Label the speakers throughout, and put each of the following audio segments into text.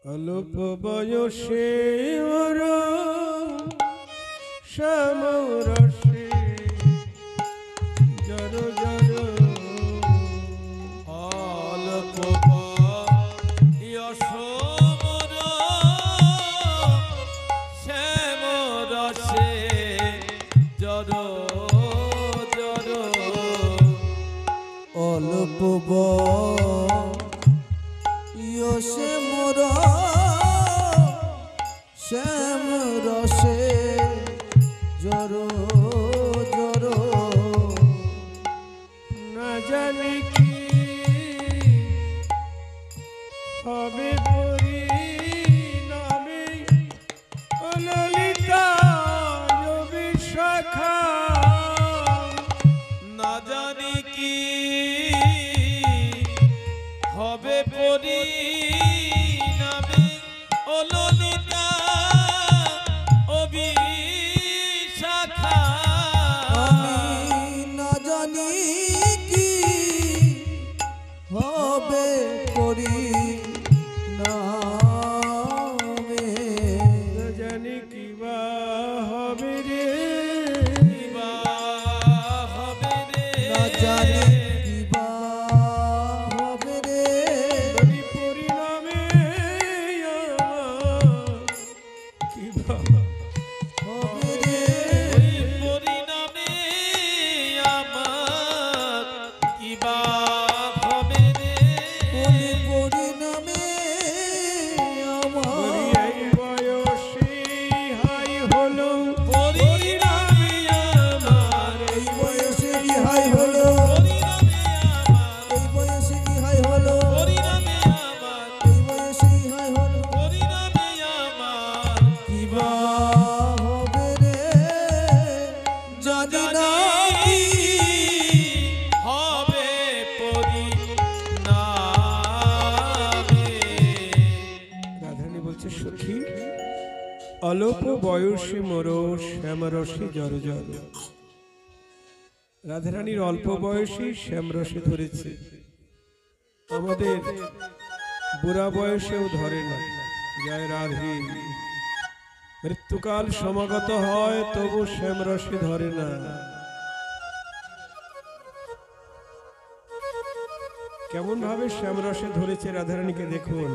Speaker 1: অল্প বয়সে ওর শ্যামরসে জর জর
Speaker 2: অল্প বয়স মোর শ্যামরসে জর জর
Speaker 3: অল্প বয়সে মোর শ্যাম রসে জর জর
Speaker 1: না জানি কি হবে পরিণামে ও ললিতা বিশাখা
Speaker 2: না জানি কি হবে পরিণামে ও ললিতা অবিশাখা
Speaker 3: আমি না জানি কি হবে পরিণামে
Speaker 1: না জানি কি বা হবে রে
Speaker 2: বা হবে রে
Speaker 3: না জানি কি বা হবে রে
Speaker 1: ওই পরিণামে আমার কি বা
Speaker 3: হবে রে
Speaker 2: ওই পরিণামে আমার কি বা হবে রে
Speaker 3: ওই পরিণামে
Speaker 1: বলি
Speaker 3: আমার
Speaker 1: এই বয়সে হাই হলো
Speaker 2: পরিণামে আমার
Speaker 3: এই বয়সে রিহাই হলো
Speaker 2: পরিণামে আমার
Speaker 3: এই বয়সে রিহাই হলো
Speaker 2: পরিণামে আমার
Speaker 3: এই বয়সে রিহাই হলো
Speaker 2: পরিণামে আমার
Speaker 3: কি বা হবে রে জানি না কি
Speaker 2: হবে পরিণামে
Speaker 1: রাধারানী বলছে সখী অল্প বয়সে মোর শ্যামরসে জর জর রাধারানীর অল্প বয়সে শ্যামরসে ধরেছে আমাদের বুড়া বয়সেও ধরে না জয় রাধে মৃত্যুকাল সমাগত হয় তবু শ্যামরসে ধরে না কেমন ভাবে শ্যামরসে ধরেছে রাধারানীকে দেখুন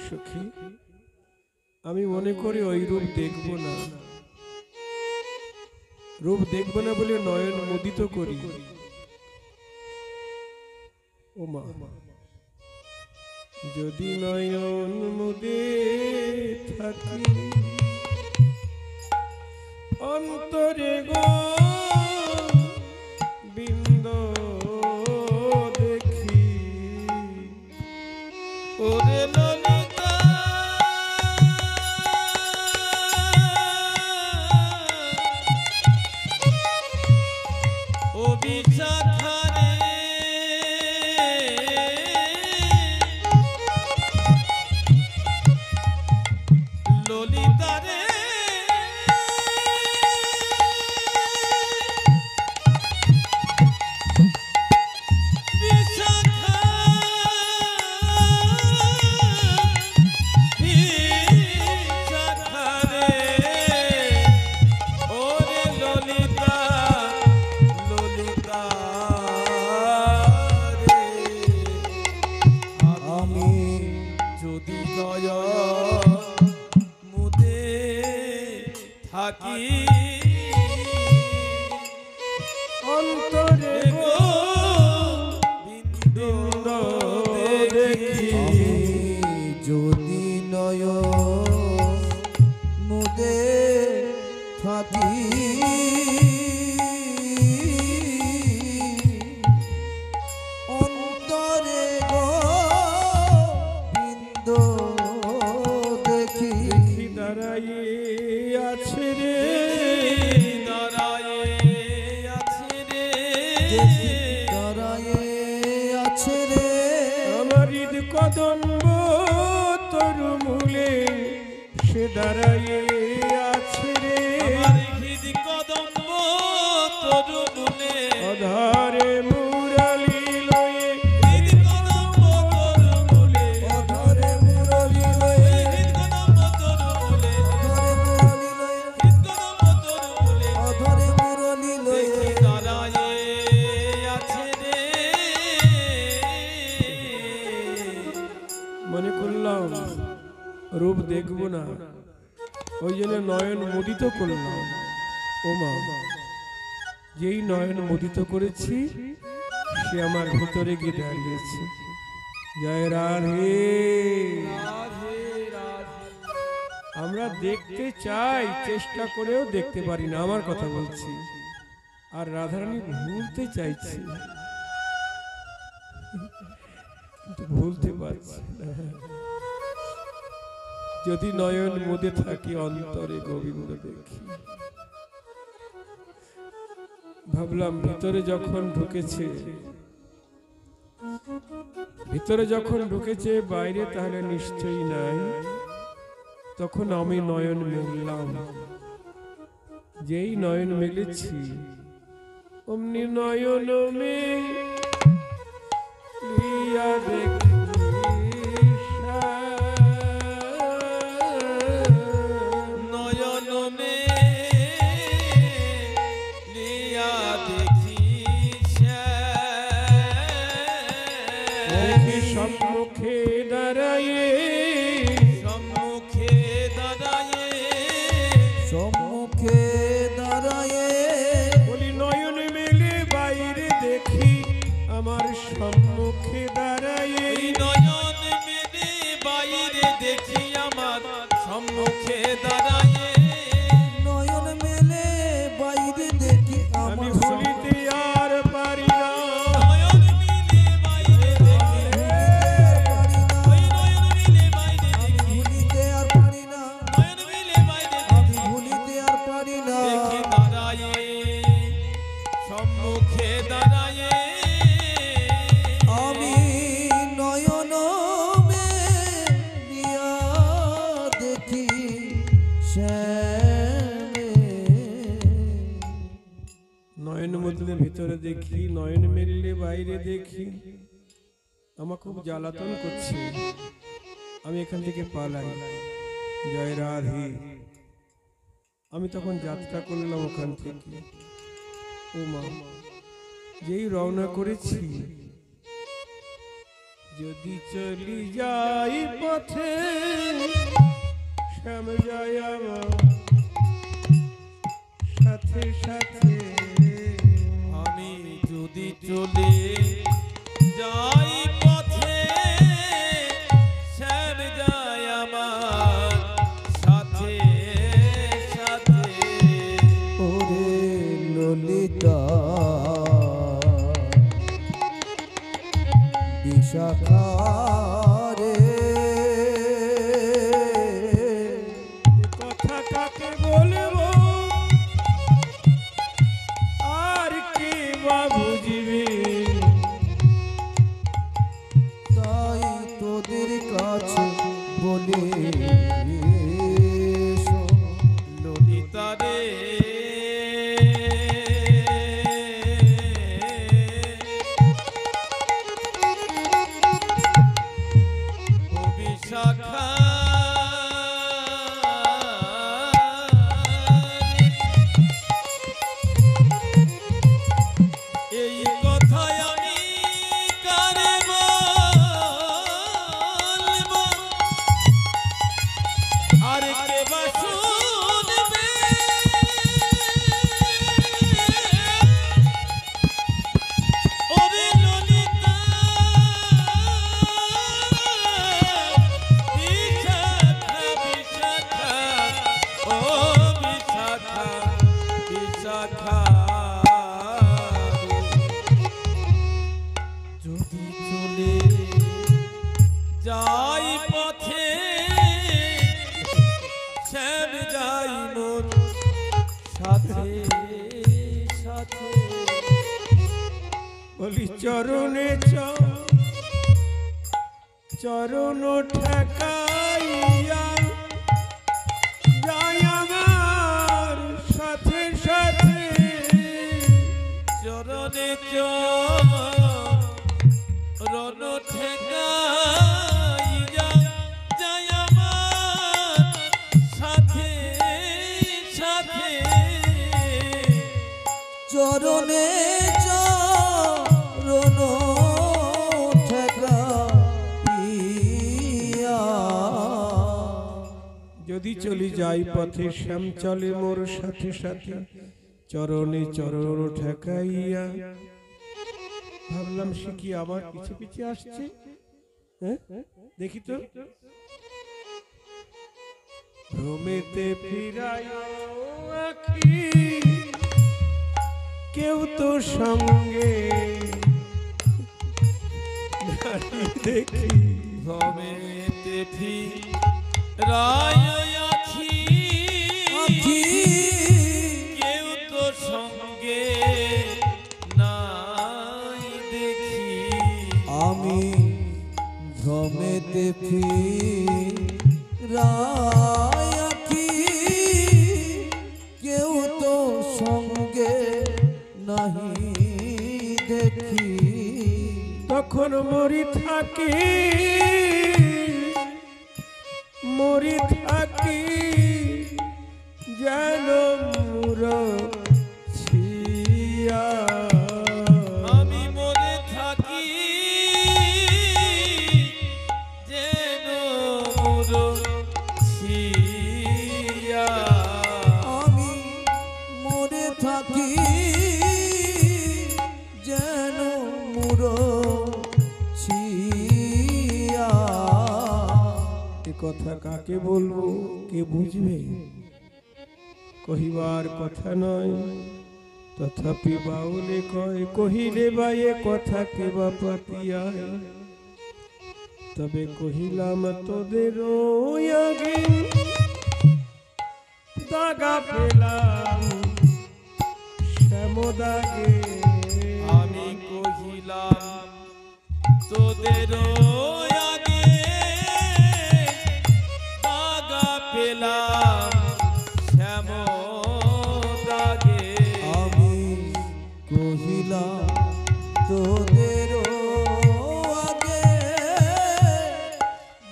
Speaker 1: সখী আমি মনে করি ওই রূপ দেখব না রূপ দেখব না বলে নয়ন মুদিত করি ও মা যদি নয়ন মুদে থাকি অন্তরে গো বিন্দ দেখি
Speaker 2: ওরে ললিতা ও বিশাখা রে ললিতা রে বিশাখা বিশাখা রে ওরে ললিতা ললিতা রে
Speaker 3: আমি
Speaker 2: যদি নয় মুদে থাকি
Speaker 1: অন্তরে গো
Speaker 2: বিন্দু দেখি
Speaker 3: আমি যদি নয় মুদে থাকি অন্তরে গো বিন্দ দেখি
Speaker 1: দেখি দাঁড়াইয়ে আছে রে
Speaker 2: দাঁড়ায়ে আছে রে
Speaker 3: দেখি দাঁড়ায়ে আছে রে
Speaker 1: আমার হৃদ কদম্ব তরু মূলে সে দাঁড়াইয়ে আছে রে
Speaker 2: আমার হৃদ কদম্ব তরু মূলে
Speaker 1: অধারে মুরালি লয়ে
Speaker 2: হৃদ কদম্ব তরু মূলে
Speaker 3: অধরে
Speaker 1: মনে করলাম রূপ দেখব না, ওই জন্য নয়ন মুদিত করলাম। ও মা, যেই নয়ন মুদিত করেছি সে আমার ভিতরে গিয়ে দাঁড়িয়েছে। জয় রাধে। আমরা দেখতে চাই, চেষ্টা করেও দেখতে পারি না, আমার কথা বলছি। আর রাধারানী ভুলতে চাইছি, কিন্তু ভুলতে পারছি না। যদি নয়ন মুদে থাকি অন্তরে গোবিন্দ দেখি। ভাবলাম ভিতরে যখন ঢুকেছে, বাইরে তাহলে নিশ্চয়ই নাই। তখন আমি নয়ন মেললাম, যেই নয়ন মেলেছি অমনি নয়ন মেলিয়া দেখি সম্মুখে দাঁড়ায়ে, বলি নয়ন মেলে বাইরে দেখি আমার সম্মুখে দাঁড়ায়ে।
Speaker 2: নয়ন মেলে বাইরে দেখি আমার সম্মুখে দাঁড়ায়ে।
Speaker 3: নয়ন মেলে বাইরে দেখি
Speaker 1: আমি
Speaker 3: আমার
Speaker 1: ভুলিতে আর পারি না।
Speaker 2: নয়ন মেলে বাইরে দেখি, ওই নয়ন মেলে বাইরে দেখি,
Speaker 3: ভুলিতে আর পারি না,
Speaker 2: নয়ন মেলে বাইরে
Speaker 3: আমি
Speaker 2: দেখি,
Speaker 3: ভুলিতে আর পারি না।
Speaker 2: দেখি দাঁড়ায়ে সম্মুখে দাঁড়ায়ে।
Speaker 3: আমি নয়ন মেলিয়া দেখি শ্যামে।
Speaker 1: নয়ন মুদলে ভিতরে দেখি, নয়ন মেললে বাইরে দেখি। আমার খুব জ্বালাতন করছে, আমি এখান থেকে পালাই। জয় রাধে। আমি তখন যাত্রা করলাম ওখান থেকে। ও মা, যেই রওনা করেছি, যদি চলি যাই পথে শ্যাম যায় আমার সাথে সাথে।
Speaker 2: আমি যদি চলে যাই পথে শ্যাম যায় আমার সাথে সাথে।
Speaker 3: ওরে ললিতা বিশাখা রে,
Speaker 1: কথা কাকে বলবো আর কে বা বুঝবে।
Speaker 3: তাই তোদের কাছে বলে
Speaker 2: ললিতা রে, ও বিশাখা এই কথায় আমি কারে বলবো, আর কে বা শুনবে। ওরে ললিতা বিশাখা বিশাখা, ও বিশাখা বিশাখা। যদি চলে যাই পথে শ্যাম যাই মোর সাথে সাথে।
Speaker 1: বলি চরণে চরণ ঠেকাইয়া যায় আমার সাথে সাথে।
Speaker 2: চরণে চরণ ঠেকাইয়া যায় আমার সাথে সাথে।
Speaker 3: চরণে চরণ ঠেকাইয়া
Speaker 1: যদি চলি যাই পথে শ্যাম চলে মোর সাথে সাথে চরণে চরণ ঠেকাইয়া। ভাবলাম সে কি আবার পিছে পিছে আসছে, হ্যাঁ দেখি তো। ভ্রমেতে ফিরায় আঁখি, কেউ তো সঙ্গে দেখি।
Speaker 2: ভ্রমেতে ফিরায় আখি,
Speaker 3: আখি
Speaker 2: কেউ তো সঙ্গে নাই দেখি।
Speaker 3: আমি ভ্রমেতে ফিরাই আখি, কেউ তো সঙ্গে নাহি দেখি।
Speaker 1: তখন মরি থাকি, মরি থাকি যেন মুরছিয়া।
Speaker 2: আমি মরে থাকি যেন মুরছিয়া।
Speaker 3: আমি মরে থাকি যেন মুরছিয়া।
Speaker 1: এ কথা কাকে বলবো, কে বুঝবে? কহিবার কথা নয়, তথাপি বাউলে কয় কহিলে বা এ কথা কে বা পাতিয়ায়। তবে কহিলাম তোদের আগে দাগা পেলাম শ্যামদাগে।
Speaker 2: আমি কহিলাম তোদের আগে দাগা পেলাম শ্যাম দাগে।
Speaker 3: আমি কহিলাম তোদের আগে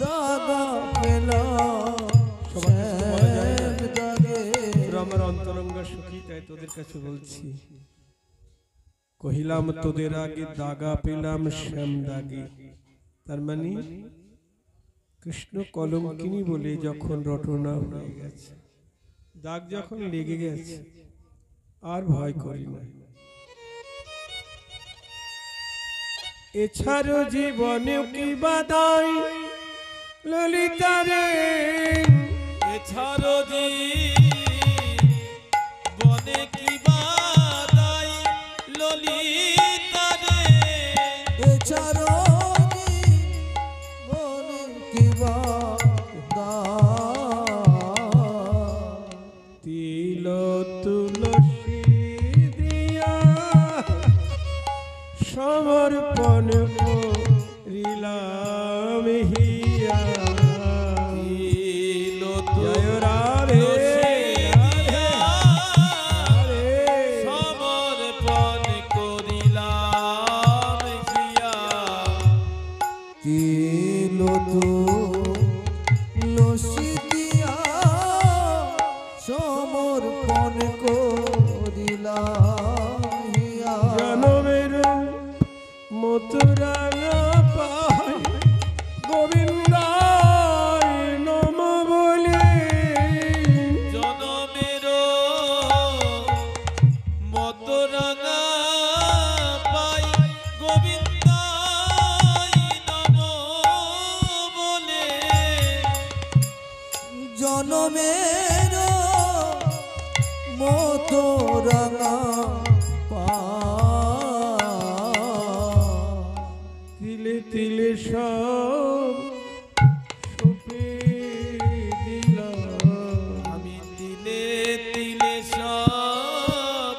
Speaker 3: দাদা পেলাম শ্যাম দাগে।
Speaker 1: আমার অন্তরঙ্গ সুখী, তাই তোদের কাছে বলছি। কহিলাম তোদের আগে দাগা পেলাম শ্যাম দাগে, তার মানে কৃষ্ণ কলঙ্কিনী বলে যখন রটনা হয়ে গেছে, দাগ যখন লেগে গেছে, আর ভয় করি না। এছাড়ো জীবনে কি বাদাই ললিতারে,
Speaker 2: এছাড়ো জীবনে কি বাদাই ললিতারে।
Speaker 3: এছাড়ো মনে কিবা
Speaker 1: তিল তুলসী দিয়া সমর্পণ করিলাম হিয়া।
Speaker 2: তিল
Speaker 1: জয় রাধে রাধে।
Speaker 2: সমর্পণ করিলাম হিয়া।
Speaker 3: তিল তুলসী দিয়া সমর্পণ করিলাম হিয়া।
Speaker 1: জনমের মথুরাঙ্গা পায় গোবিন্দায় নম বলে।
Speaker 2: জনমের মতো রাঙা পাই গোবিন্দাই নম বলে।
Speaker 3: জনমের মতো রাঙা
Speaker 1: তিলে তিলে সব সুপে দিলাম।
Speaker 2: আমি তিলে তিলে সব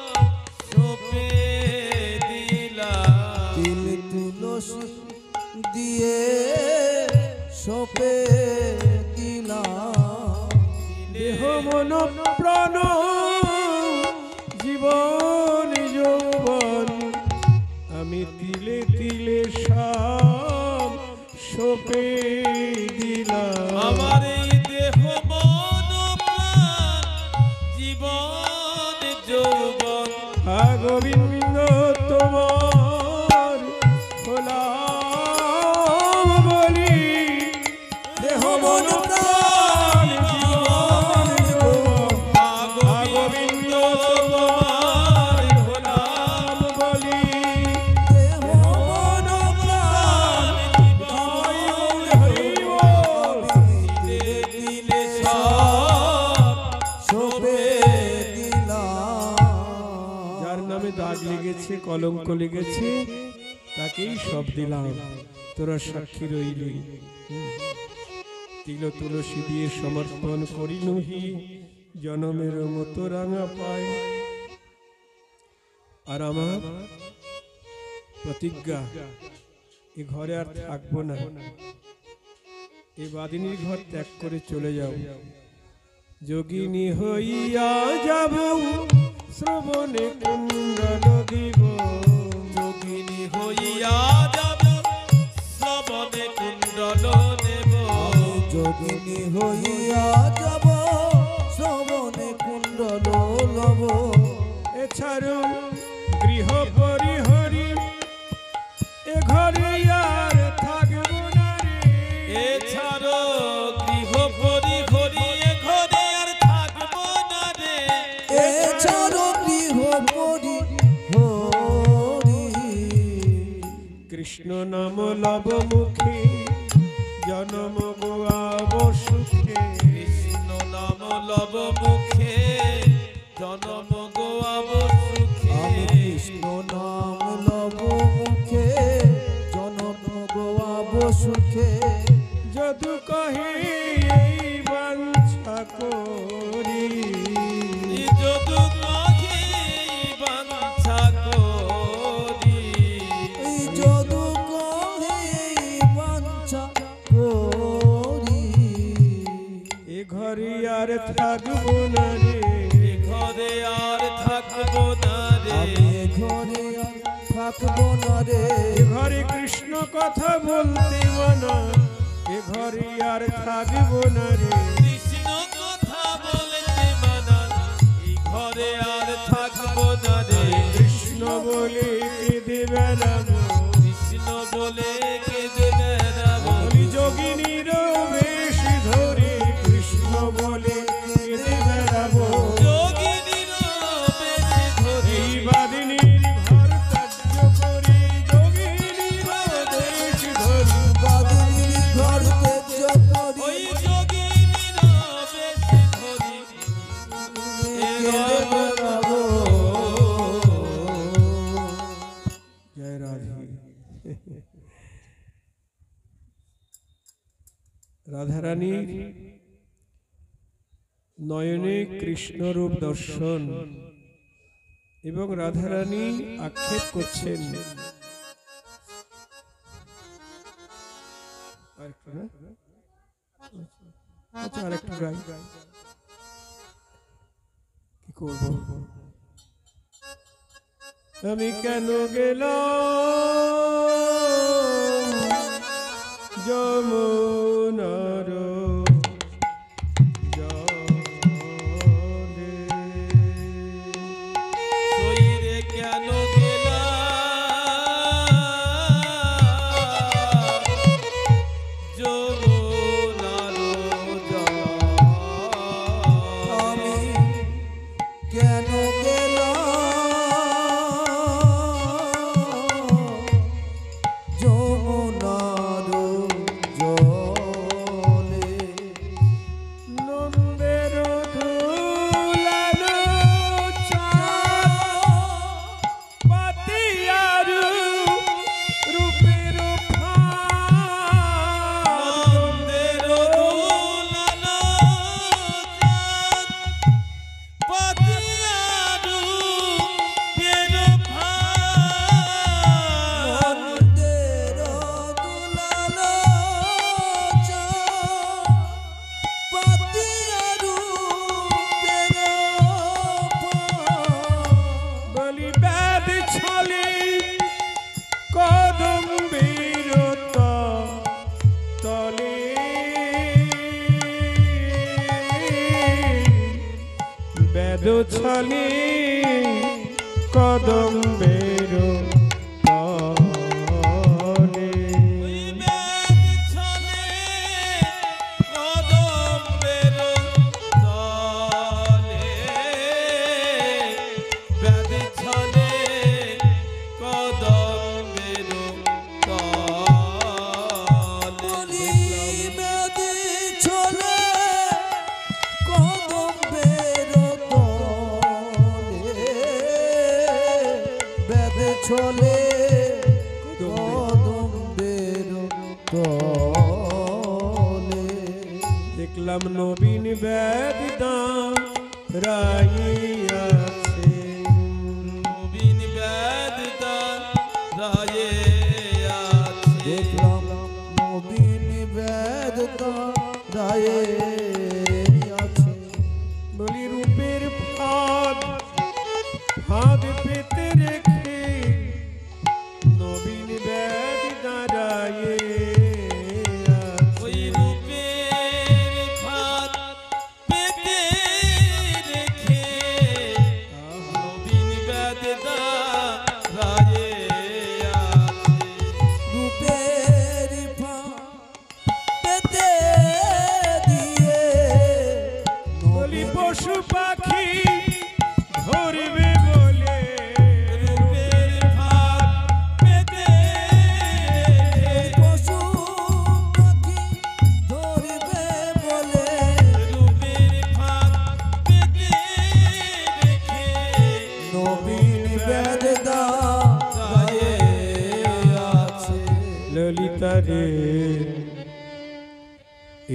Speaker 2: সপে দিলাম।
Speaker 3: তিল তুলসী দিয়ে সপে দিলাম।
Speaker 1: দেহ মন প্রাণ জীবন যৌবন আমি তিলে তিলে সব সপে দিলাম।
Speaker 2: আমার এই দেহ মন প্রাণ জীবন যৌবন
Speaker 1: গোবিন্দ তোমার হলাম বলি।
Speaker 3: দেহ মন প্রাণ
Speaker 1: জীবন লেগেছে, কলঙ্ক লেগেছে, তাকেই সব দিলাম, তোরা সাক্ষী রইলি। তিল তুলসী দিয়ে সমর্পণ করি নহি, জনমের মতো রাঙা পায়। আর আমার প্রতিজ্ঞা, এ ঘরে আর থাকবো না, এই বাদিনীর ঘর ত্যাগ করে চলে যাও। যোগিনী হইয়া যাব, শ্রবণে কুণ্ডল দিব।
Speaker 2: যোগিনী হইয়া যাব, শ্রবণে কুণ্ডল নেব।
Speaker 3: যোগিনী হইয়া যাব, শ্রবণে কুণ্ডল লব।
Speaker 1: এছাড়ো গৃহ পরিহরি, এ ঘরে আর থাকবো না রে।
Speaker 2: এছাড়ো গৃহ পরিহরি, এ ঘরে আর থাকবো না রে।
Speaker 3: এছাড়ো গৃহ পরিহরি,
Speaker 1: কৃষ্ণ নাম লব মুখে, জনম গোয়াব সুখে।
Speaker 2: কৃষ্ণ নাম লব মুখে, জনম গোয়াব সুখে।
Speaker 3: আমি কৃষ্ণ নাম লব মুখে, জনম গোয়াব সুখে।
Speaker 1: যদু কহে এই বাঞ্ছা করি,
Speaker 2: যদু কহে বাঞ্ছা করি।
Speaker 3: যদু কহে বাঞ্ছা করি,
Speaker 1: এ ঘরে আর থাকবো না রে।
Speaker 2: এ ঘরে আর থাকবো না রে।
Speaker 3: আমি এ ঘরে আর থাকবো না রে।
Speaker 1: এ ঘরে কৃষ্ণ কথা বলতে মানা, এ ঘরে আর থাকবো না রে।
Speaker 2: কৃষ্ণ কথা বলতে মানা, এই ঘরে আর থাকবো না রে।
Speaker 1: কৃষ্ণ বলে কেঁদে বেড়াবো,
Speaker 2: কৃষ্ণ বলে কেঁদে বেড়াবো।
Speaker 1: বলি যোগিনীর বেশ ধরে, কৃষ্ণ বলে কেঁদে বেড়াবো।
Speaker 2: যোগিনীর বেশ ধরে,
Speaker 1: এই বাদিনীর ঘর ত্যায্য করে, যোগিনীর বেশ ধরি।
Speaker 3: বাদিনীর ঘর ত্যায্য করি,
Speaker 2: ওই যোগিনীর বেশ ধরি। এ
Speaker 3: কেঁদে বেড়াবো।
Speaker 1: জয় রাধে। রাধারানীর নয়নে কৃষ্ণরূপ দর্শন এবং রাধারানী আক্ষেপ করছেন। আরেকটু না? আচ্ছা আরেকটু গাই, কি করব? আমি কেন গেলাম যমুনার জলে,
Speaker 2: সইরে কেন গেলা যমুনার জলে।
Speaker 3: আমি কেন গেলাম যমুনার জলে।
Speaker 1: নন্দের ধুলানো চাঁদ, পাতিয়ার রূপের ফাঁদ।
Speaker 2: নন্দের দুলালো চাঁদ, পাতিয়ারু পের ফাঁদ।
Speaker 3: নন্দের দুলালো চাঁদ, পাতিয়ারু পের ফাঁদ।
Speaker 1: বলি ব্যাধ ছলে কদম্বের তলে, বেদ ছলে কদম্বের তলে।
Speaker 2: ওই বেদ ছলে কদম্বের তলে। বেদ ছলে কদম্বের তলে।
Speaker 3: বেদে ছলে কদম্বের তলে, বেদে চলে কদম্বের তলে।
Speaker 1: দেখলাম নবীন বেদা রাইয়াছে,
Speaker 2: নবীন বেদা রায়ে আছে।
Speaker 3: দেখলাম নবীন বেদতা রায়ে আছে।
Speaker 1: বলি রূপের ফাঁদ ফাঁদ পেতে রেখে নবীন বেদা রায়ে
Speaker 2: ওই রূপের ফাঁদ পেতে রেখে নবীন বেদা রায়ে আছে।
Speaker 3: রূপের পেতে দিয়ে
Speaker 1: বলি পশু পাখি ধরবে বলে
Speaker 2: রূপের ফাঁদ পেতে রেখে
Speaker 3: পশু পাখি ধরবে বলে
Speaker 2: রূপের ফাঁদ পেতে রেখে
Speaker 3: নবীন বেদতা গায়ে আছে।
Speaker 1: ললিতা রে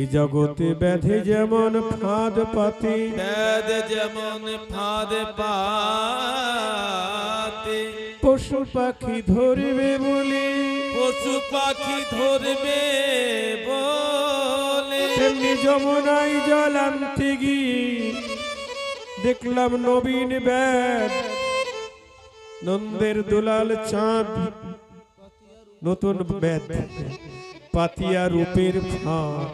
Speaker 1: এই জগতে ব্যাধে যেমন ফাঁদ পাতি,
Speaker 2: বেদ যেমন ফাঁদ পাতে
Speaker 1: পশু পাখি ধরবে বলে
Speaker 2: পশু পাখি ধরবে বলে
Speaker 1: তেমনি যমুনাই জল আনতে গিয়ে দেখলাম নবীন বেদ নন্দের দুলাল চাঁদ নতুন বেদ পাতিয়া রূপের ফাঁদ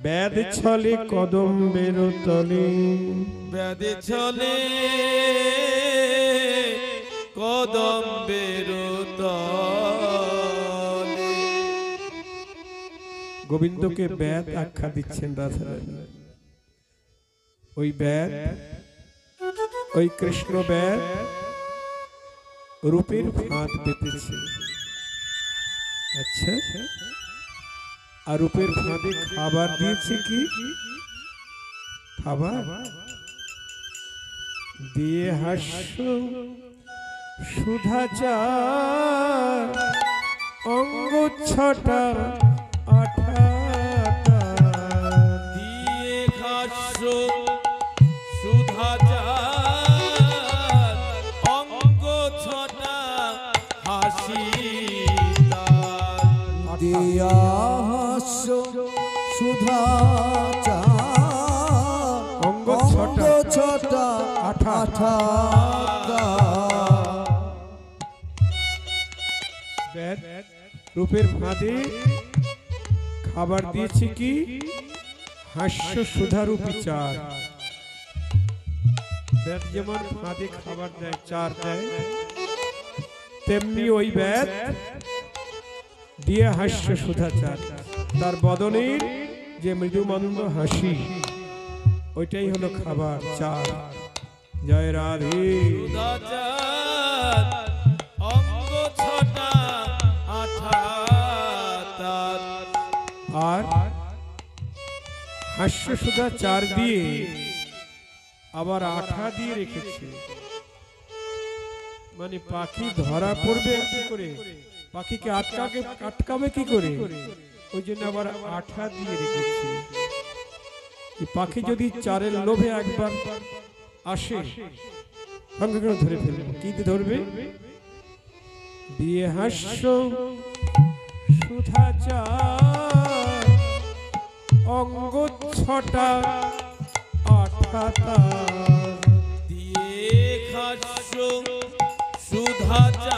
Speaker 1: বেদ ছলে কদম্বের তলে।
Speaker 2: বেদ চলে কদম্বের তলে।
Speaker 1: গোবিন্দকে বেদ আখ্যা দিচ্ছেন রাধারানী। ওই বেদ ওই কৃষ্ণ বেদ রূপের ফাঁদ পেতেছে। আচ্ছা, আর রূপের ফাঁদে খাবার দিয়েছে কি? খাবার দিয়ে হাস্য সুধাচার অঙ্গ ছটা আঠাটা
Speaker 2: দিয়ে ঘাস সুধাচার অঙ্গ ছটা হাসি তার।
Speaker 3: দিয়া হাস্য সুধা
Speaker 1: অঙ্গ ছটা
Speaker 3: ছটা
Speaker 1: আঠা
Speaker 3: আঠা
Speaker 1: বেদ রূপের ফাঁদে খাবার দিয়েছে কি? হাস্য সুধারূপী চার। বেদ যেমন ফাঁদে খাবার দেয়, চার দেয়, তেমনি ওই বেদ দিয়ে হাস্য সুধাচার। তার বদনের যে মৃদুমন্দ হাসি ওইটাই হলো খাবার, চার। জয় রাধে।
Speaker 2: সুধাচার অঙ্গ ছটা আঠা তার।
Speaker 1: আর হাস্য সুধা চার দিয়ে আবার আঠা দিয়ে রেখেছে, মানে পাখি ধরা পড়বে কি করে, পাখিকে আটকাবে কি করে, ওই জন্য আবার আঠা দিয়ে রেখেছে। এই পাখি যদি চারের লোভে একবার আসে সঙ্গে করে ধরে ফেলবে। কি দিয়ে ধরবে? দিয়ে হাস্য সুধাচার অঙ্গ ছটা আঠাতা
Speaker 2: দিয়ে খাস সুধাচার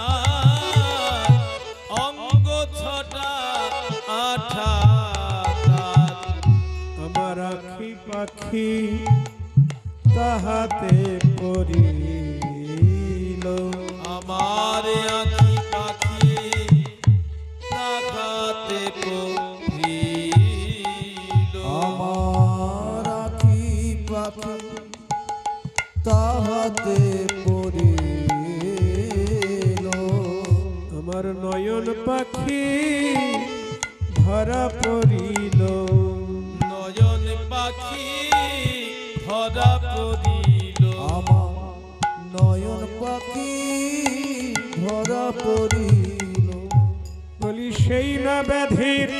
Speaker 2: অঙ্গ ছটা আঠা তার।
Speaker 1: আমার আখি পাখি তাহাতে পড়িল,
Speaker 2: আমার আখি পাখি তাকাতে পড়িল।
Speaker 3: আমার আখি পাখি তাহাতে পড়িল।
Speaker 1: আমার নয়ন পাখি ধরা পড়িল,
Speaker 2: নয়ন পাখি ধরা পড়িল।
Speaker 3: আমার
Speaker 1: সেই না ব্যাধির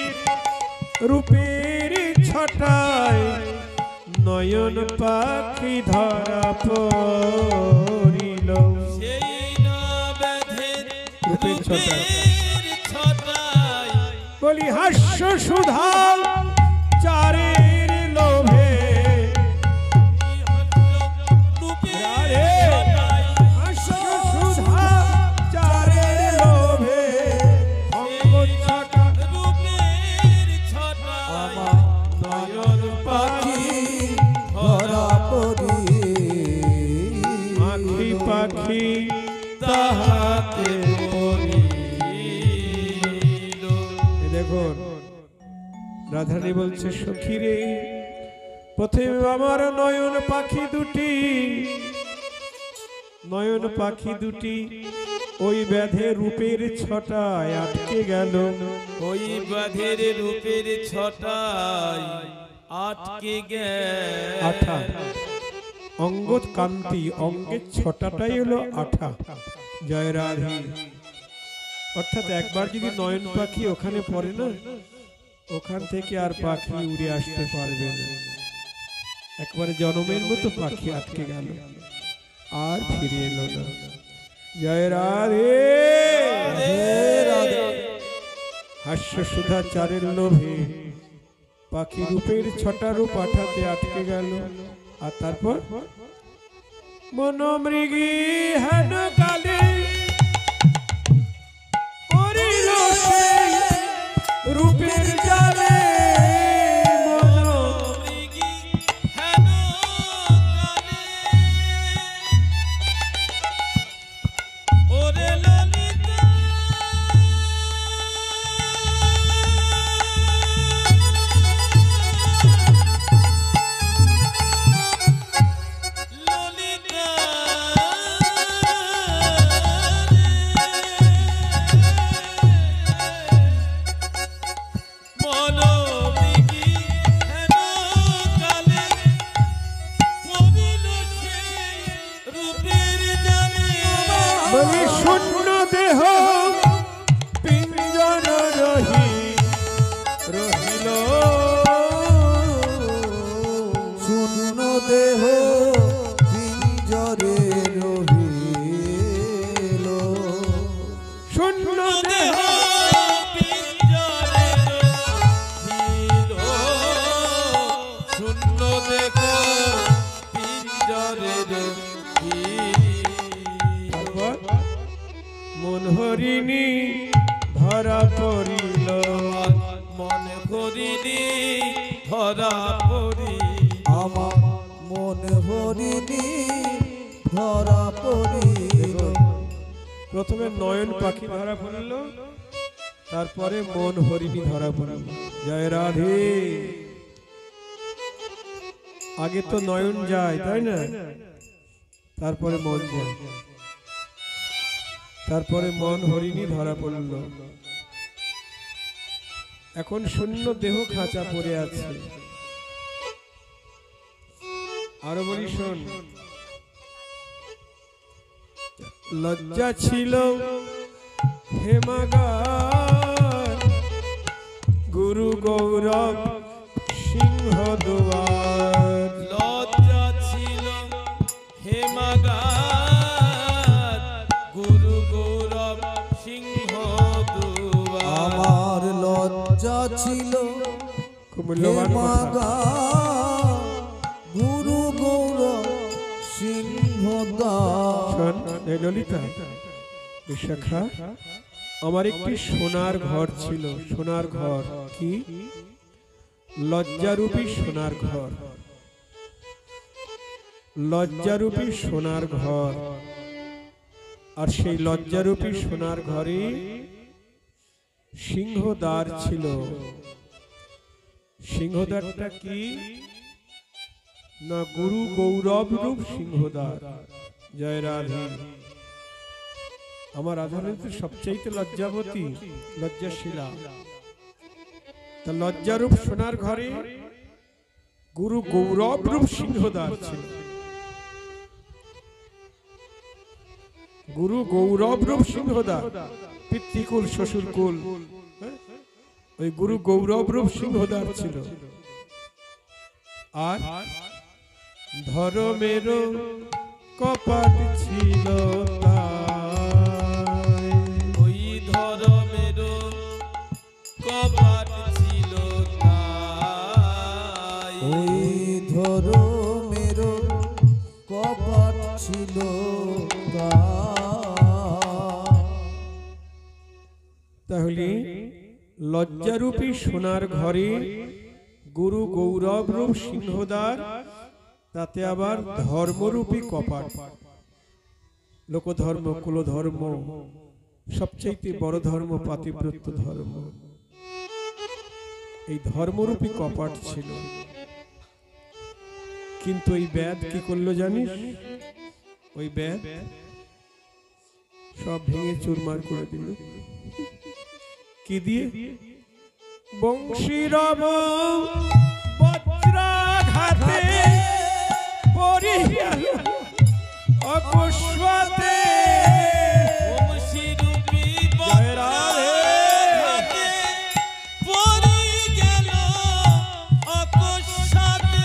Speaker 1: রূপের ছটায় নয়ন পাখি ধরা পড়িল।
Speaker 2: সেই না ব্যাধের
Speaker 1: রূপের ছটায়
Speaker 2: রূপের ছটায়
Speaker 1: বলি হাস্য সুধা চারের লোভে,
Speaker 2: রূপের
Speaker 1: আরে
Speaker 2: ছটায়
Speaker 1: হাস্য সুধা চারের লোভে অঙ্গ ছটা
Speaker 2: রূপের ছটায়
Speaker 3: আমার
Speaker 1: নয়ন
Speaker 3: পাখি
Speaker 1: পাখি
Speaker 3: ধরা পড়ি
Speaker 1: আখি পাখি তাহাতে
Speaker 2: পড়িল।
Speaker 1: দেখুন রাধারানী বলছে সখী রে, প্রথমে আমার নয়ন পাখি দুটি, নয়ন পাখি দুটি ওই ব্যাধে রূপের ছটায় আটকে গেল।
Speaker 2: ওই বাঁধের রূপের ছটায় আটকে গেল।
Speaker 1: আঠা অঙ্গ কান্তি, অঙ্গের ছটাটাই হলো আঠা। জয় রাধে। অর্থাৎ একবার যদি নয়ন পাখি ওখানে পড়ে না, ওখান থেকে আর পাখি উড়ে আসতে পারবে না। একবারে জনমের মতো পাখি আটকে গেল, আর ফিরে এলো না। জয় রাধে। হাস্য সুধা চারের লোভে পাখি রূপের ছটা রূপ আঠাতে আটকে গেল। আর তারপর মনোমৃগী হেন কালে পড়িল সেই রূপের জালে।
Speaker 2: মৃগী হেন কালে ওরে ললিতা ললিতা মনোমৃগী হেন কালে পড়িল সেই রূপের জালে।
Speaker 1: বলি শূন্য দেহ পিঞ্জন রহিল।
Speaker 3: শূন্য দেহ পিঞ্জরে রহিল।
Speaker 1: শূন্য দেহ
Speaker 2: পিঞ্জরে রহিল। শূন্য দেহ পিঞ্জরে রহিল।
Speaker 1: তারপর মন হরিণী ধরা পড়িল।
Speaker 2: মনে করিনি ধরা পড়ি।
Speaker 3: আমার মন হরিণী ধরা পড়িল।
Speaker 1: প্রথমে নয়ন পাখি ধরা পড়ল, তারপরে মন হরিণী ধরা পড়ল। জয় রাধে। আগে তো নয়ন যায় তাই না, তারপরে মন যায়, তারপরে মন হরিণী ধরা পড়ল। এখন শূন্য দেহ খাঁচা পড়ে আছে। আরো বলি শোন, লজ্জা ছিল হেমাগার গুরু গৌরব সিংহ দুয়ার।
Speaker 2: লজ্জা ছিল হেমাগার গুরু গৌরব সিংহ দুয়ার।
Speaker 3: আমার লজ্জা ছিল
Speaker 1: খুব মূল্যবান কথা।
Speaker 3: হেমাগা গুরু গৌরব সিংহদাস।
Speaker 1: শোন এই ললিতা বিশাখা, আমার একটি সোনার ঘর ছিল। সোনার ঘর কি? লজ্জারূপী সোনার ঘর। লজ্জারূপী সোনার ঘর। আর সেই লজ্জারূপী সোনার ঘরে সিংহদ্বার ছিল। সিংহদ্বারটা কি না? গুরু গৌরব রূপ সিংহদ্বার। জয় রাধে। আমার রাধারানী তো সবচাইতে লজ্জাবতী, লজ্জাশীলা। তা লজ্জারূপ সোনার ঘরে গুরু গৌরব রূপ সিংহদ্বার ছিল। গুরু গৌরব রূপ সিংহদ্বার, পিতৃকুল শ্বশুরকুল, হ্যাঁ? ওই গুরু গৌরবরূপ সিংহদার ছিল। আর ধর্মের কপাট ছিল তাই।
Speaker 2: ওই ধর্মের কপাট ছিল তাই।
Speaker 3: ওই ধর্মের কপাট ছিল
Speaker 1: তাহলে লজ্জারূপী সোনার ঘরে গুরু গৌরবরূপ সিংহদার, তাতে আবার ধর্মরূপী কপাট। লোকধর্ম, কুলধর্ম, সবচেয়ে বড় ধর্ম পাতিব্রত্য ধর্ম। এই ধর্মরূপী কপাট ছিল। কিন্তু এই ব্যাধ কি করলো জানিস? ওই ব্যাধ সব ভেঙে চুরমার করে দিল। কি দিয়ে? বংশীরব বজ্রাঘাতে পড়ে গেল অকস্মাতে।
Speaker 2: বংশীরূপী বজ্রাঘাতে পড়ে গেল অকস্মাতে।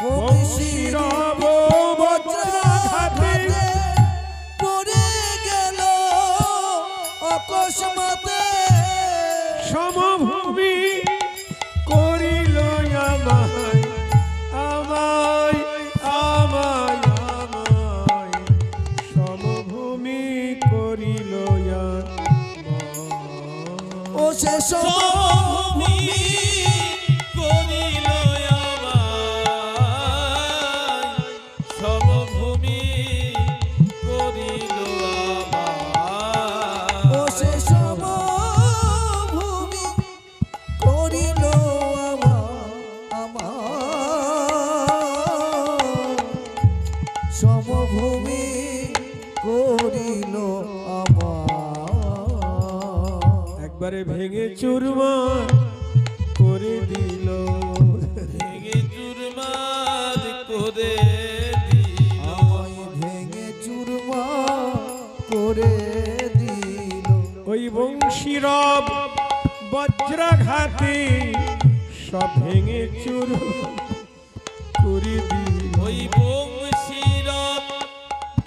Speaker 1: বংশীরব বজ্রাঘাতে
Speaker 3: পড়ে গেল অকস্মাতে।
Speaker 1: সমভূমি করিল আমায় আমায় আমায় আমায়, সমভূমি করিল
Speaker 3: ও সে
Speaker 2: সমভূমি করিল আমায়। সমভূমি করিল আমায়।
Speaker 3: ও সে সমভূমি করিল আমার। সমভূমি করিল আমার।
Speaker 1: একবারে ভেঙে চুরমার করে দিল।
Speaker 2: ভেঙে চুরমার করে দিল।
Speaker 3: আমায় ভেঙে চুরমার করে দিল।
Speaker 1: ওই বংশীরব বজ্রাঘাতে সব ভেঙে চুর করে দিল।
Speaker 2: ওই বংশীরব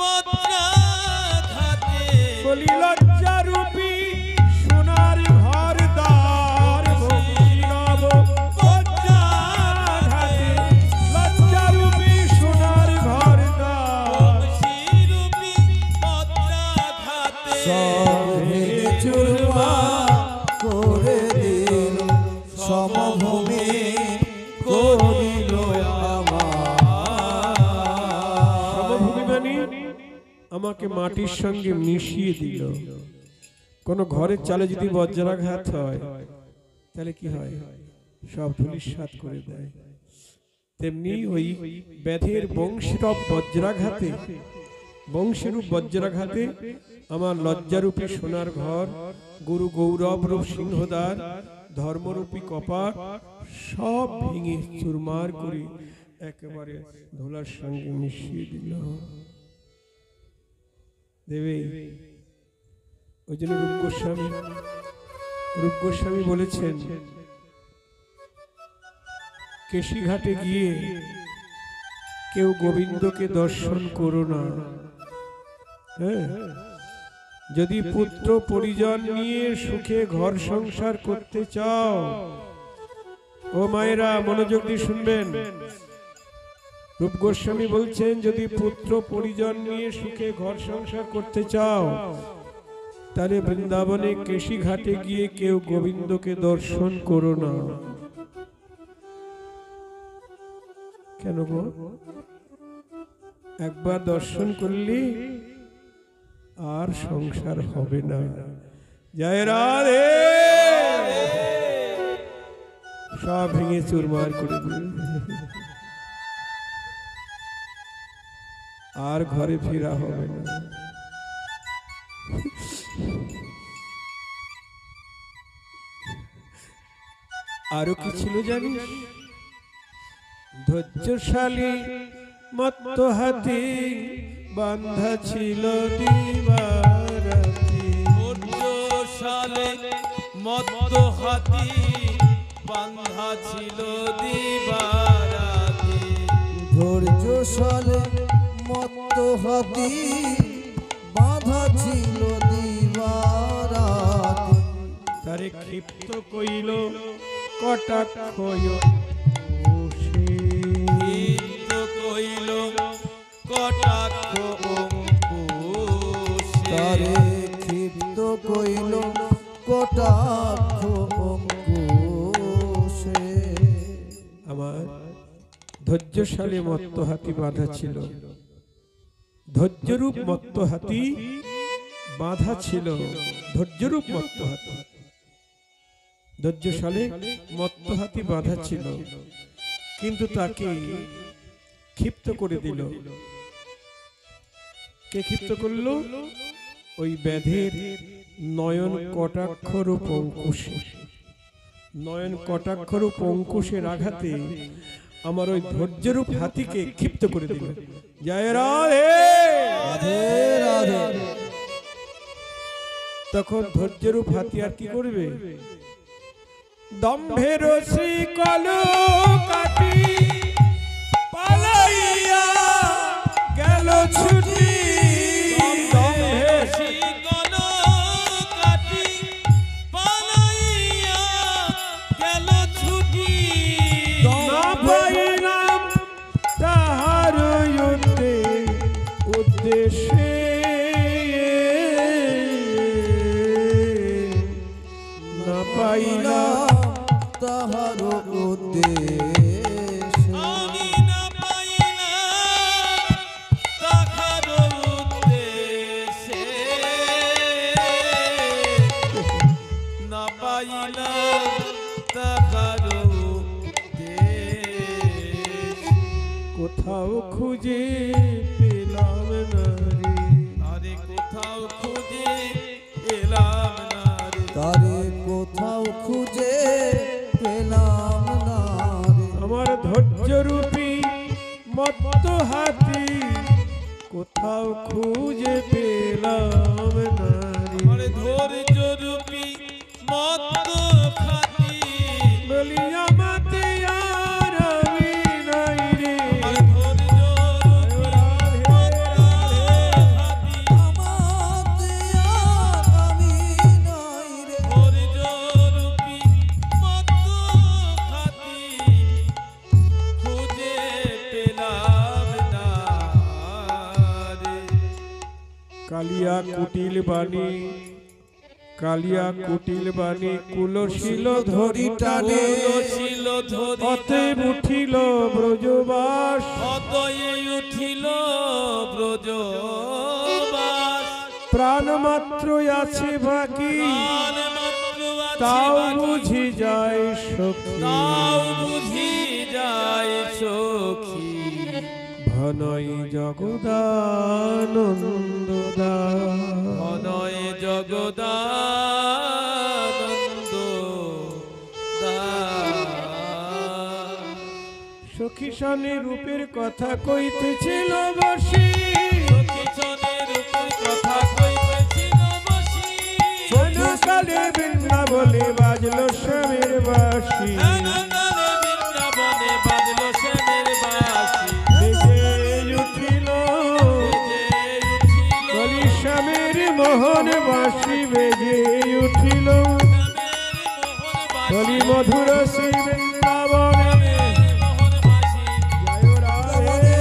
Speaker 2: বজ্রাঘাতে
Speaker 1: বলি লজ্জারূপী সোনার ঘর দ্বার। বংশীরব বজ্রাঘাতে লজ্জারূপী সোনার ঘর দ্বার।
Speaker 2: বংশীরূপী বজ্রাঘাতে
Speaker 3: সব ভেঙে চুরমার করে দিল। সমভূমি করিল আমার।
Speaker 1: সমভূমি মানে আমাকে মাটির সঙ্গে মিশিয়ে দিল। কোন ঘরের চালে যদি বজ্রাঘাত হয় তাহলে কি হয়? সব ধূলিসাৎ করে দেয়। তেমনি ওই ব্যাধের বংশীরূপ বজ্রাঘাতে, বংশীরূপ বজ্রাঘাতে আমার লজ্জারূপী সোনার ঘর, গুরু গৌরবরূপ সিংহদার, ধর্মরূপী কপাট সব ভেঙে চুরমার করে একেবারে ধুলার সঙ্গে মিশিয়ে দিল। দেবে ওই জন্য রূপ গোস্বামী বলেছেন, কেশিঘাটে গিয়ে কেউ গোবিন্দকে দর্শন করো না। হ্যাঁ, যদি পুত্র পরিজন নিয়ে সুখে ঘর সংসার করতে চাও, ও মায়েরা মনোযোগ দিয়ে শুনবেন, রূপ গোস্বামী বলছেন যদি পুত্র পরিজন নিয়ে সুখে ঘর সংসার করতে চাও, তাহলে বৃন্দাবনে কেশি ঘাটে গিয়ে কেউ গোবিন্দকে দর্শন করো না। কেন গো? একবার দর্শন করলি আর সংসার হবে না। জয় রাধে। সব ভেঙে চুরমার করে দিল, আর ঘরে ফেরা হবে না। আরো কি ছিল জানিস? ধৈর্যশালী মত্ত হাতি বান্ধা ছিল দিবারাতি।
Speaker 2: ধৈর্যশালী মত্ত হাতি বাঁধা ছিল দিবারাতি।
Speaker 3: ধৈর্যশালী মত্ত হাতি বাঁধা ছিল দিবারাতি।
Speaker 1: তারে ক্ষিপ্ত কইল কটাক্ষ
Speaker 2: কইল কটাক্ষ অঙ্কুশে।
Speaker 3: তারে ক্ষিপ্ত কইল কটাক্ষ অঙ্কুশে।
Speaker 1: আমার ধৈর্যশালী মত্ত হাতি বাঁধা ছিল, ধৈর্যরূপ মত্ত হাতি বাঁধা ছিল, ধৈর্যরূপ মত্ত হাতি, ধৈর্যশালী মত্ত হাতি বাঁধা ছিল, কিন্তু তাকে ক্ষিপ্ত করে দিল। কে ক্ষিপ্ত করল? ওই ব্যাধের নয়ন কটাক্ষরূপ অঙ্কুশে। নয়ন কটাক্ষরূপ অঙ্কুশের আঘাতে আমার ওই ধৈর্যরূপ হাতিকে ক্ষিপ্ত করে দিল। জয় রাধে
Speaker 3: রাধে রাধে।
Speaker 1: তখন ধৈর্যরূপ হাতি আর কি করবে? দম্ভের শিকল কাটি পালাইয়া গেল ছুটি।
Speaker 2: দম্ভের শিকল কাটি পালাইয়া গেল ছুটি।
Speaker 1: না পাইলাম তাহার উদ্দেশ্যে, না পাইলাম
Speaker 3: তাহার উদ্দেশ্যে।
Speaker 2: আমি না পাইলাম তাহার উদ্দেশ্যে, না পাইলাম তাহার উদ্দেশ্যে।
Speaker 1: কোথাও খুঁজে পেলাম না রে,
Speaker 2: আরে কোথাও খুঁজে এলাম না রে।
Speaker 3: তারে কোথাও খুঁজে পেলাম না রে।
Speaker 1: আমার ধৈর্যরূপী মত্ত হাতি কোথাও খুঁজে পেলাম না রে।
Speaker 2: আমার ধৈর্য রূপী মত্ত খাতি,
Speaker 1: বলিয়া মাতে আর আমি নাই রে।
Speaker 2: আমার ধৈর্য রূপী মত্ত খাতি,
Speaker 3: আমাতে আর আমি নাই রে।
Speaker 2: ধৈর্য রূপী মত্ত খাতি খুঁজে পেলাম না রে।
Speaker 1: কালিয়া কুটিল বাণী, কালিয়া কুটিল বাণী কুলশীল ধরি টানে,
Speaker 2: ছিল ধরি
Speaker 1: অতএব উঠিল ব্রজবাস।
Speaker 2: অতএব উঠিল ব্রজবাস।
Speaker 1: প্রাণ মাত্র আছে বাকি,
Speaker 2: প্রাণ মাত্র আছে
Speaker 1: তাও
Speaker 2: বাকি,
Speaker 1: বুঝি যায় সখী।
Speaker 2: তাও বুঝি যায় সখী।
Speaker 1: ঘনই জগদানন্দ দাস,
Speaker 2: অনয় জগদানন্দ দাস।
Speaker 1: সখী সনে রূপের কথা কইতেছিল বসি,
Speaker 2: কিশোরের উপর কথা কইতেছিল বসি।
Speaker 1: কালে বৃন্দাবনে বাজলো স্বামীর বাঁশি।
Speaker 2: ধ্যানকালে বৃন্দাবনে বাজলো শ্যামের বাঁশি।
Speaker 1: বেজে উঠিল
Speaker 2: বেজে উঠিল
Speaker 1: বলি স্বামীর মোহন বাঁশি, বেজে উঠিল
Speaker 2: শ্যামের মোহন বাঁশি।
Speaker 1: বলি মধুর শ্রী বৃন্দাবনে।
Speaker 2: শ্যামের মোহন বাঁশি।
Speaker 1: জয় রাধে।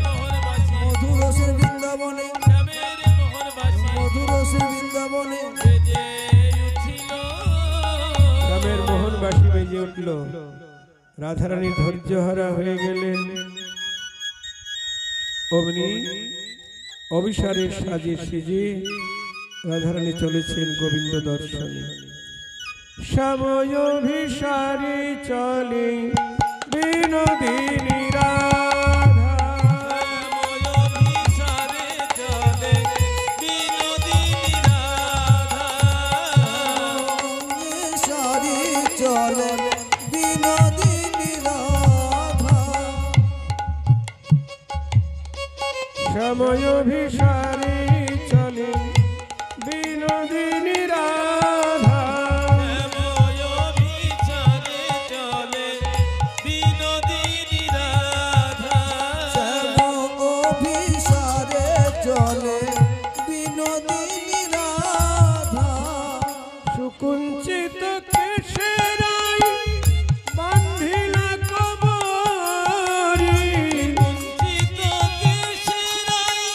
Speaker 2: মোহন বাঁশি।
Speaker 3: মধুর রসের বৃন্দাবনে,
Speaker 2: শ্যামের মোহন বাঁশি।
Speaker 3: মধুর রসের বৃন্দাবনে।
Speaker 2: বেজে উঠিল
Speaker 1: রামের মোহন বাঁশি বেজে উঠল। রাধারানী ধৈর্যহারা হয়ে গেলেন। অমনি অভিসারের সাজে সেজে রাধারানী চলেছেন গোবিন্দ দর্শনে। সময় অভিসারে চলে বিনোদিনী রাধা।
Speaker 2: অভিসারে চলে বিনোদিনী রাধা।
Speaker 3: সারি চলে
Speaker 1: শ্যাময় অভিসারে চলে বিনোদিনী রাধা
Speaker 2: বিচারে চলে বিনোদিনী রাধা
Speaker 3: শ্যাম অভিসারে চলে বিনোদিনী রাধা
Speaker 1: সুকুঞ্চিত কেশেরাই বান্ধিলা কবরী
Speaker 2: কুঞ্চিত কেশরাই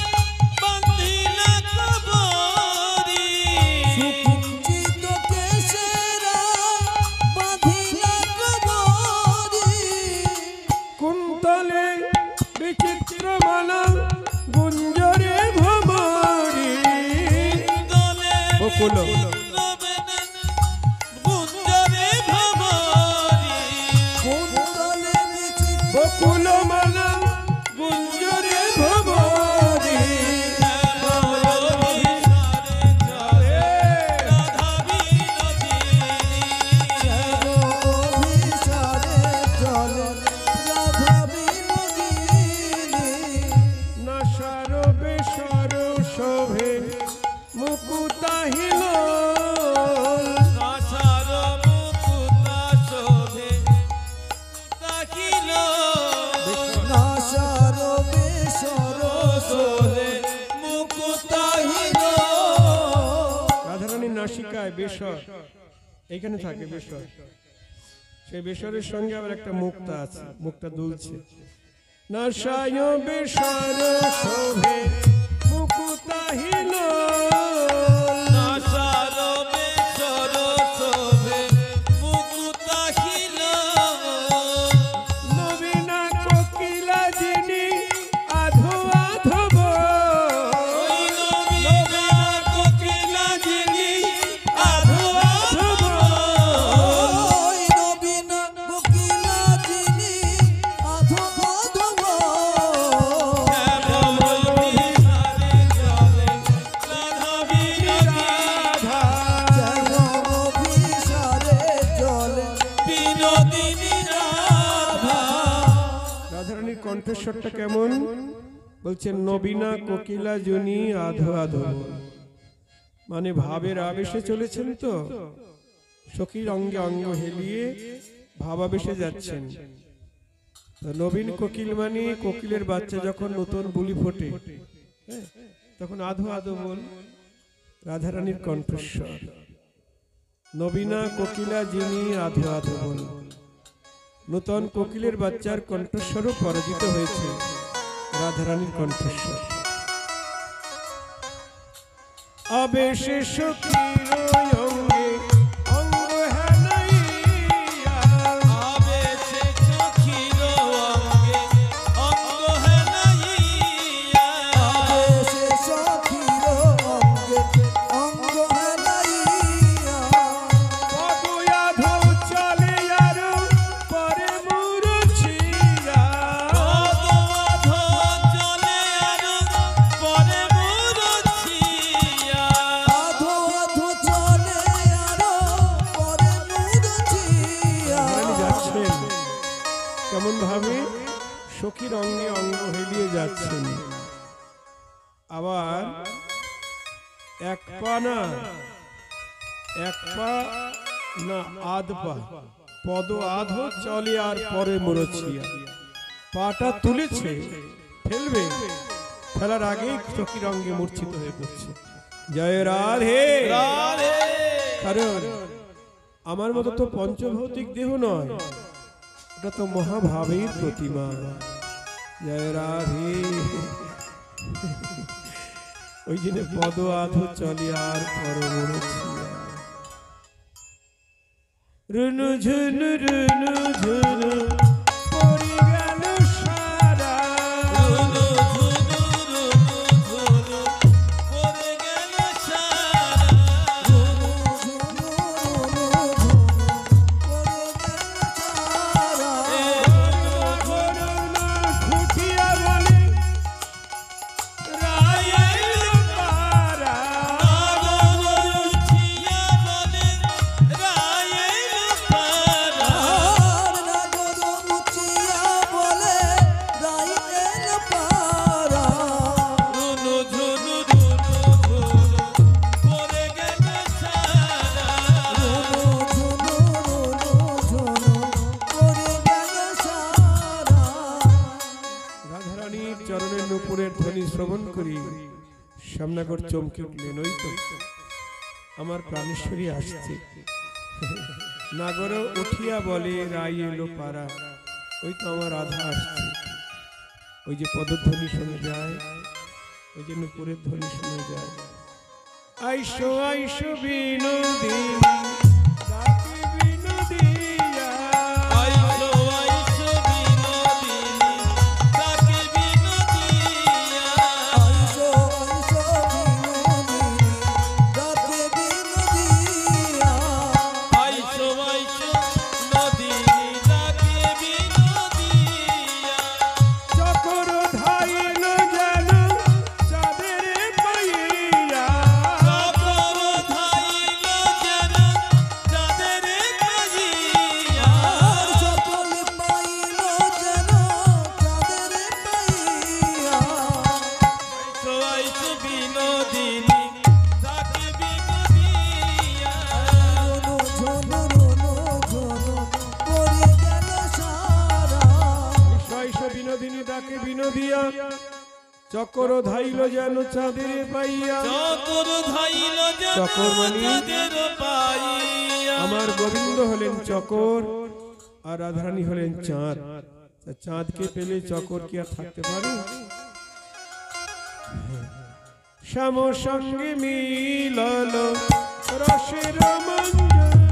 Speaker 2: বান্ধিলা কবরী
Speaker 3: সুকুঞ্চিত কেশেরা বাঁধিলা কবরী
Speaker 1: কুন্তলে বিচিত্র মালা গুঞ্জরে ভ্রমরী
Speaker 2: দলে
Speaker 1: বকুল
Speaker 2: গুঞ্জরে ভ্রমরী
Speaker 3: কুন্তলে বিচিত্র
Speaker 1: বকুল মালা গুঞ্জরে ভ্রমরী
Speaker 3: অভিসারে চলে রাধা বিনোদিনী
Speaker 1: নাসার বেসর শোভে মুকুতাহীন
Speaker 3: নাসার বেসর সোহে মুকুতাহীন
Speaker 1: রাধারানীর নাসিকায় বেসর এইখানে থাকে বেসর সেই বেসরের সঙ্গে আবার একটা মুক্তা আছে মুক্তা দুলছে নাসায় বেসর শোভে মুকুতাহীন নবীনা কোকিলা যিনি আধো আধব
Speaker 3: ওই নবীন কোকিলা যিনি আধো আধব যেন অভিসারে চলে
Speaker 2: বিনোদিনী রাধা
Speaker 1: রাধারানীর কণ্ঠস্বরটা কেমন বলছেন নবীনা কোকিলা জনি আধো আধো মানে ভাবের আবেশে চলেছেন তো সখীর অঙ্গে অঙ্গ হেলিয়ে ভাবাবেশে যাচ্ছেন তো নবীন কোকিল মানে কোকিলের বাচ্চা যখন নতুন বুলি ফোটে হ্যাঁ, তখন আধো আধো বল রাধারানীর কণ্ঠস্বর নবীনা কোকিলা যিনি আধো আধো বল নূতন কোকিলের বাচ্চার কণ্ঠস্বরও পরাজিত হয়েছে রাধারানীর কণ্ঠস্বর আবেশে সখীর অঙ্গে অঙ্গ হেলাইয়া
Speaker 2: আবেশে চোখির অঙ্গে অঙ্গ হেলাইয়া
Speaker 3: আবেশে সখীর অঙ্গে অঙ্গ হেলাইয়া
Speaker 1: পদয়াধো চলে আর পরে মুরছিয়া
Speaker 2: পদমাধ চলে আর পরে মুরছিয়া
Speaker 3: আধো আধো চলে আরো পরে মুরছিয়া
Speaker 1: রানী যাচ্ছেন কেমন ভাবে সখীর অঙ্গে অঙ্গ হেলিয়ে যাচ্ছেন আবার এক পা না আধ পা পদ আধো চলে আর পরে মুরছিয়া পাটা তুলেছে ফেলবে ফেলার আগেই সখীর অঙ্গে মূর্ছিত হয়ে পড়ছে জয় রাধে
Speaker 2: রাধে
Speaker 1: কারণ আমার মতো তো পঞ্চভৌতিক দেহ নয় এটা তো মহাভাবের প্রতিমা জয় রাধে ওই জন্য পদ আধো চলে আর পরম রুনু ঝুনু পড়ে গেল সারা
Speaker 2: ধুনু ধুনু ধুনু পড়ে গেল সারা
Speaker 1: করুণা খুঁটিয়া বলে রায় এলো পারা
Speaker 2: নাগরুচিয়া বলে রায়ে পারা
Speaker 1: করি শ্যামনগর চমকে উঠলেন, ওই তো আমার প্রাণেশ্বরী আসছে। নাগর উঠিয়া বলে রাই এলো পাড়া, ওই তো আমার রাধা আসছে। ওই যে পদধ্বনি শুনে যায়, ওই যে নুপুরের ধ্বনি শুনে যায়। আইসো আইসো বিনোদিনী ডাকে বিনোদিয়া,
Speaker 2: আইসো আইসো বিনোদিনী ডাকে বিনোদিয়া।
Speaker 3: আইসো আইসো বিনোদিনী ডাকে বিনোদিয়া।
Speaker 2: আইসো আইসো নদিনী ডাকে বিনোদিয়া।
Speaker 1: চকর ধাইল যেন চাঁদের পাইয়া,
Speaker 2: চকর ধাইল যেন চাঁদের পাইয়া।
Speaker 3: আর সকল পাইল যেন চাঁদের পাইয়া।
Speaker 2: আইসো আইসো বিনোদিনী ডাকে বিনোদিয়া।
Speaker 3: রোনো ঝোনো রোনো ঝোনো করে গেল সারা।
Speaker 1: আইসো বিনোদিনী ডাকে বিনোদিয়া, চকর ধাইল যেন চাঁদের পাইয়া।
Speaker 2: চকর ধাইল যেন
Speaker 1: চকর মানে?
Speaker 2: চাঁদের পাইয়া।
Speaker 1: আমার গোবিন্দ হলেন চকর আর রাধারানী হলেন চাঁদ। তা চাঁদকে পেলে চকর কি আর থাকতে পারে? শ্যাম সঙ্গে মিলল রসের মঞ্জরি,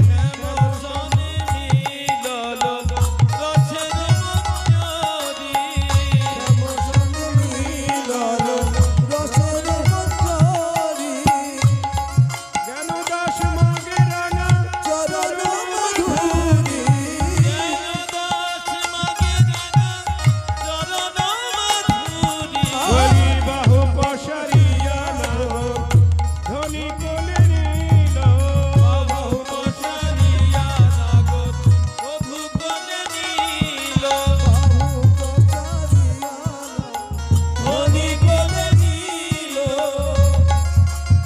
Speaker 2: শ্যামসনে মিলল রসের মঞ্জরি।
Speaker 1: শ্যাম সঙ্গে মিলল
Speaker 3: রসের মঞ্জরি
Speaker 1: জ্ঞান দাস মাগে রাঙা
Speaker 3: চরণ মধুরি।
Speaker 2: জ্ঞানদাস মাগে রাঙা চরণ মধুরি।
Speaker 1: হরি বাহু পশারিয়া নাগ ধনী কোলে নিল,
Speaker 2: বাহু পশারিয়া নাগর বধূ কোলে নিল।
Speaker 3: বাহু পচারিয়া
Speaker 2: ধনী কোলে নিল।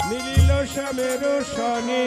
Speaker 1: মিলিল শ্যামের সনে